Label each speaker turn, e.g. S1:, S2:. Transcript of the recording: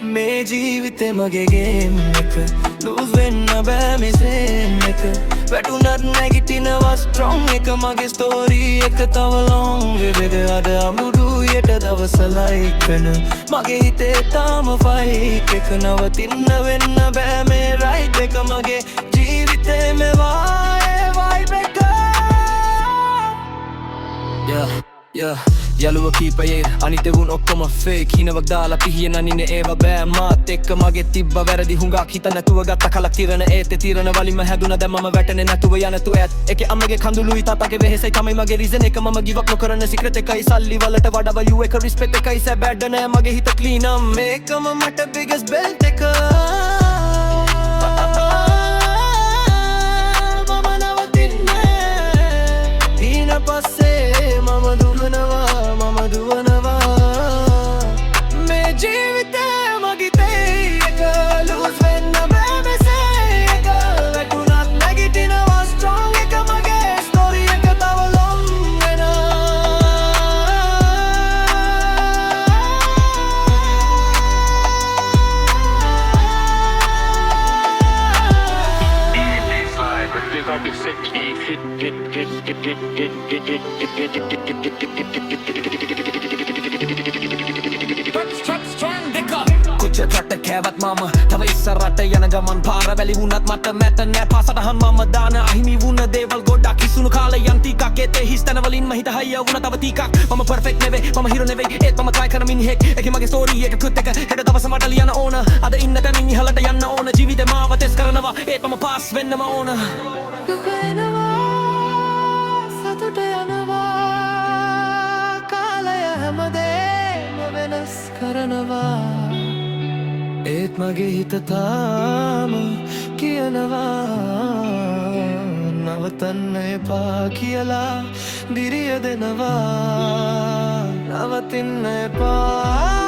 S1: මේ ජීවිතේ මගේ ගේම් එක ලූස් වෙන්න බෑ මේ සේම් එක වැටුණත් නැගිටිනවා ස්ට්‍රොං එක මගේ ස්ටෝරි එක තව ලොං වෙද අද අමුඩු යට දවස ලයික් වෙන මගේ හිතේ තාම ෆයිට් එක නවතින්න වෙන්න බෑ මේ රයිඩ් එක මගේ ජීවිතේ මේවා ඒ වයිබ් එක යලුව කීපයේ අනිතෙවුන් ඔක්කොම ෆේක් හිනවක් දාලා පිහියන අනින ඒව බෑ මාත් එක්ක මගේ තිබ්බ වැරදි හුඟක් හිත නැතුව ගත්ත කලක් තිරන ඒත් තිරන වලින්ම හැදුන දැන් මම වැටෙන්නේ නැතුව යනතු ඇත් එකේ අම්මගේ කඳුළුයි තාත්තගේ වෙහෙසයි තමයි මගේ රීසන් එක මම ගිව් අප් නොකරන සික්‍රට් එකයි සල්ලි වලට වඩා value එක රිස්පෙක්ට් එකයි සැබෑඩ නෑ මගේ හිත ක්ලීන් මේකම මට biggest belt එක මම නවතින්නේ ඊන පස්සේ මම දුවනවා මේ ජීවිතේ මගේ තේ එක ලූස් වෙන්න බෑ මෙසේ එක වැටුණත් නැගිටිනවා ස්ට්‍රොං එක මගේ ස්ටෝරි එක තව ලොං කුච්චට කෑවත් මම තව ඉස්සරට යන ගමන් පාර වැලි වුණත් මට මැත නෑ පාසටහන් මම දාන අහිමි වුණ දේවල් ගොඩක් ඉසුණු කාලේ යන් ටිකක් ඒතේ හිස්තන වලින් මම හිත හයිය වුණ තව ටිකක් මම පර්ෆෙක්ට් නෙවෙයි මම හීරෝ නෙවෙයි ඒත් මම try කරන මිනිහෙක් ඒකේ මගේ ස්ටෝරි එක කුත් එක හෙට දවස මට ලියන්න ඕන අද ඉන්න තැනින් ඉහළට යන්න ඕන ජීවිතේ මාව ටෙස්ට් කරනවා ඒත් මම පාස් වෙන්නම ඕන දුක එනවා සතුට යනවා කාලය හැමදේම වෙනස් කරනවා ඒත් මගේ හිත තාම කියනවා නවතන්න එපා කියලා දිරිය දෙනවා නවතින්න එපා